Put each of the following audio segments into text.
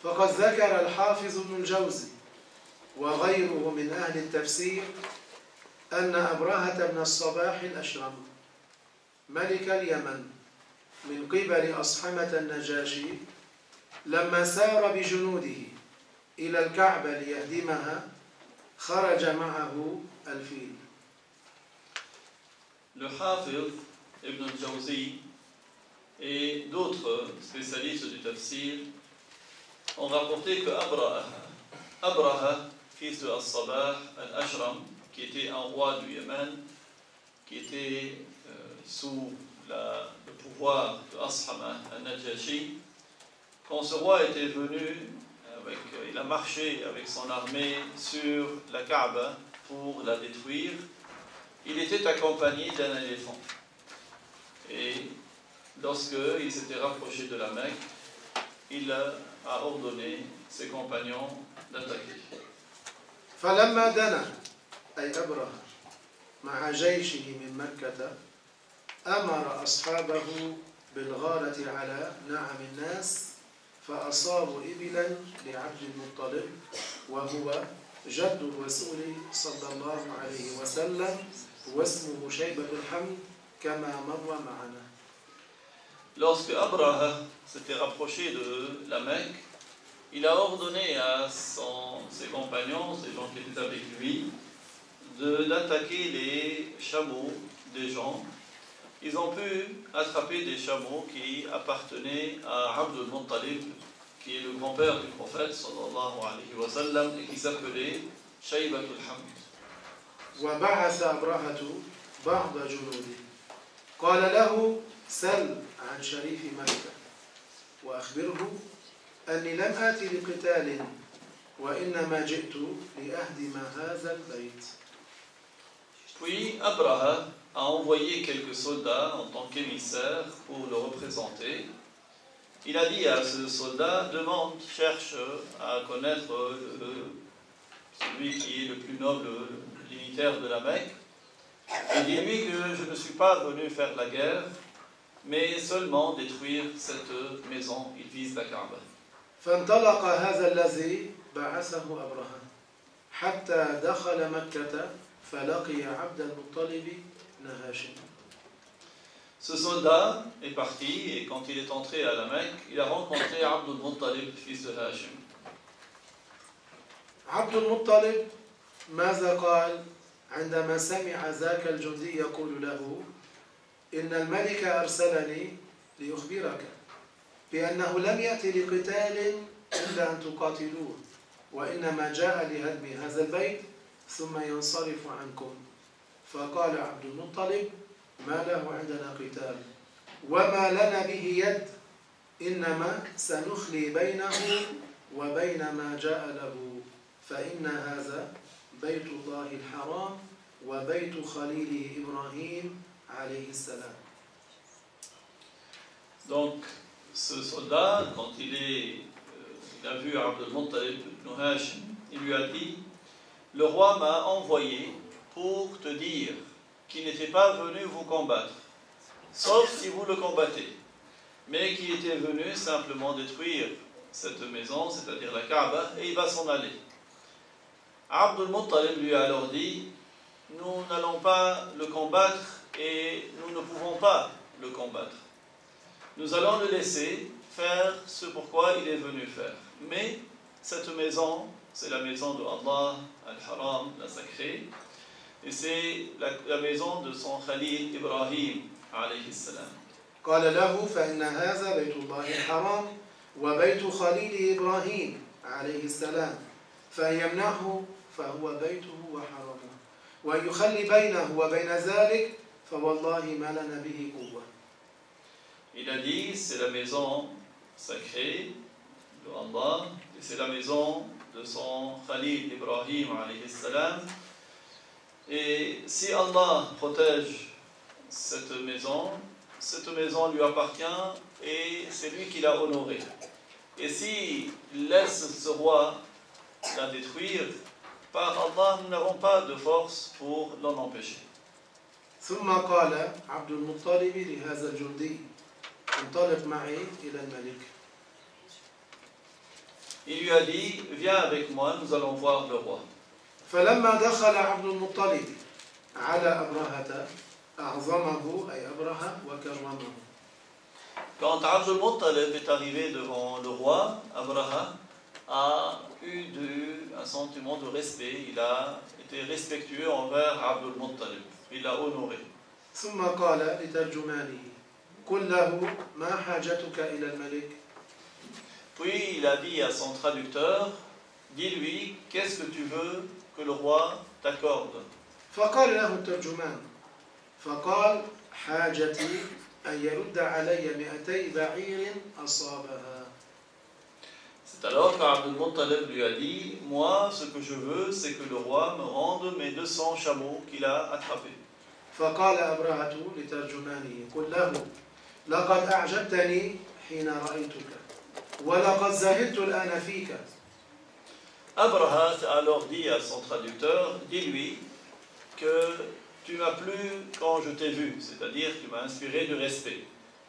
فقد ذكر الحافظ ابن الجوزي وغيره من أهل التفسير أن أبرهة بن الصباح الأشرم ملك اليمن من قبل أصحمة النجاشي لما سار بجنوده إلى الكعبة ليهدمها خرج معه الفيل. Le Hafiz Ibn al-Jawzi et d'autres spécialistes du tafsir ont rapporté que Abraha, fils de As-Sabah al-Ashram, qui était un roi du Yémen, qui était sous le pouvoir de Ashama al-Najashi, quand ce roi était venu, il a marché avec son armée sur la Kaaba pour la détruire, il était accompagné d'un éléphant. Et lorsqu'il s'était rapproché de la Mecque, il a ordonné ses compagnons d'attaquer. فلما دنا أي أبرهة مع جيشه من مكة أمر أصحابه بالغارة على نعم الناس فأصابوا إبلا لعبد المطلب وهو جد الرسول صلى الله عليه وسلم واسمه شيبة الحمد كما مر معنا. Lorsque Abraha s'était rapproché de la Mecque, il a ordonné à ses compagnons, ces gens qui étaient avec lui, d'attaquer les chameaux des gens. Ils ont pu attraper des chameaux qui appartenaient à Abd al-Muttalib, qui est le grand-père du prophète sallallahu alayhi wa sallam, et qui s'appelait Shaybat al-Hamd. وبعث أبرهة بعض جنوده قال له سل عن شريف مكة وأخبره أني لم آتي لقتال وإنما جئت لأهدم هذا البيت. Puis Abraha a envoyé quelques soldats en tant qu'émissaires pour le représenter. Il a dit à ce soldat, cherche à connaître celui qui est le plus noble dignitaire de la Mecque, et dis-lui que je ne suis pas venu faire la guerre, mais seulement détruire cette maison. Il vise la Kaaba. فانطلق هذا الذي بعثه أبرهة حتى دخل مكة فلقي عبد المطلب بن هاشم. Ce soldat est parti et quand il est entré à la Mecque, il a rencontré Abd al-Muttalib, fils de Hashim. عبد المطلب ماذا قال عندما سمع ذاك الجندي يقول له إن الملك أرسلني ليخبرك بأنه لم يأتي لقتال إلا أن تقاتلوه وإنما جاء لهدم هذا البيت ثم ينصرف عنكم. فقال عبد المطلب ما له عندنا قتال وما لنا به يد إنما سنخلي بينه وبين ما جاء له فإن هذا بيت الله الحرام وبيت خليله إبراهيم عليه السلام. Donc, ce soldat, quand il a vu Abd al-Muttalib ibn Hashim, il lui a dit, le roi m'a envoyé pour te dire qu'il n'était pas venu vous combattre, sauf si vous le combattez, mais qu'il était venu simplement détruire cette maison, c'est-à-dire la Kaaba, et il va s'en aller. Abd al-Muttalib lui a alors dit, nous n'allons pas le combattre et nous ne pouvons pas le combattre. Nous allons le laisser faire ce pourquoi il est venu faire. Mais cette maison, c'est la maison de Allah, Al-Haram, la sacrée, et c'est la maison de son Khalil Ibrahim, alayhi salam. قال له فإن هذا بيت الله الحرام وبيت خليل إبراهيم عليه السلام فيمنعه فهو بيته وحرمه ويخلي بينه وبين ذلك فوالله ما لنا به قوة. Il a dit, c'est la maison sacrée de Allah, et c'est la maison de son Khalil Ibrahim alayhi salam. Et si Allah protège cette maison lui appartient et c'est lui qui l'a honorée. Et s'il laisse ce roi la détruire, par Allah, nous n'avons pas de force pour l'en empêcher. ثم قال عبد المطلب لهذا الجندي انطلق معي إلى الملك. Il lui a dit, viens avec moi, nous allons voir le roi. فلما دخل عبد المطلب على أبرهة أعظمه أي أبرهة وكرمه. Quand Abd al-Muttalib est arrivé devant le roi, Abraha a eu un sentiment de respect. Il a été respectueux envers Abd al-Muttalib. Il l'a honoré. ثم قال لترجمانه قل له ما حاجتك إلى الملك. Puis il a dit à son traducteur, dis-lui, qu'est-ce que tu veux que le roi t'accorde? فقال له الترجمان فقال حاجتي أن يرد علي 200 بعير أصابها. C'est alors qu'Abd al-Muttalib lui a dit, moi ce que je veux c'est que le roi me rende mes 200 chameaux qu'il a attrapés. فقال أبرهة لترجمانه قل له لقد أعجبتني حين رأيتك ولقد زهدت الآن فيك. Abraha a alors dit à son traducteur, dis-lui que tu m'as plu quand je t'ai vu, c'est-à-dire que tu m'as inspiré du respect.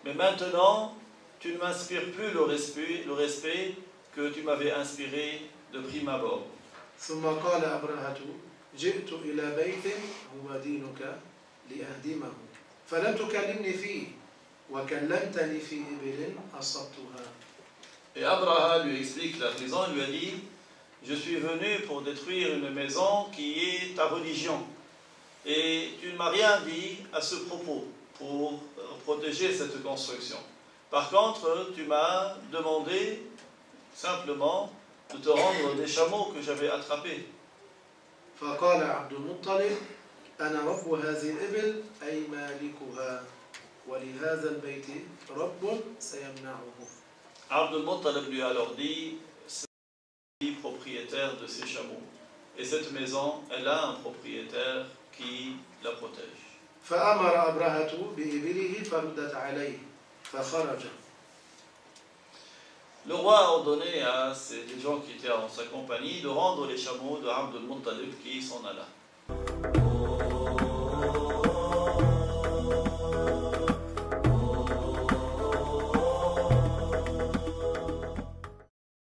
Mais maintenant, tu ne m'inspires plus le respect que tu m'avais inspiré de prime abord. ثم قال أبرهة جئت إلى بيت هو دينك لأهدمه فلم تكلمني فيه وكلمتني في إبل أصبتها. Et Abraha lui explique la raison, il lui a dit, je suis venu pour détruire une maison qui est ta religion. Et tu ne m'as rien dit à ce propos pour protéger cette construction. Par contre, tu m'as demandé simplement de te rendre des chameaux que j'avais attrapés. فقال عبد المطلب أنا رب هذه الإبل أي مالكها ولهذا البيت رب سيمنعه. Abd al-Muttalib lui a alors dit, c'est le propriétaire de ces chameaux. Et cette maison, elle a un propriétaire qui la protège. فأمر أبرهة بإبله فردت عليه فخرج. Le roi a ordonné à des gens qui étaient en sa compagnie de rendre les chameaux de Abd al-Muttalib qui s'en alla.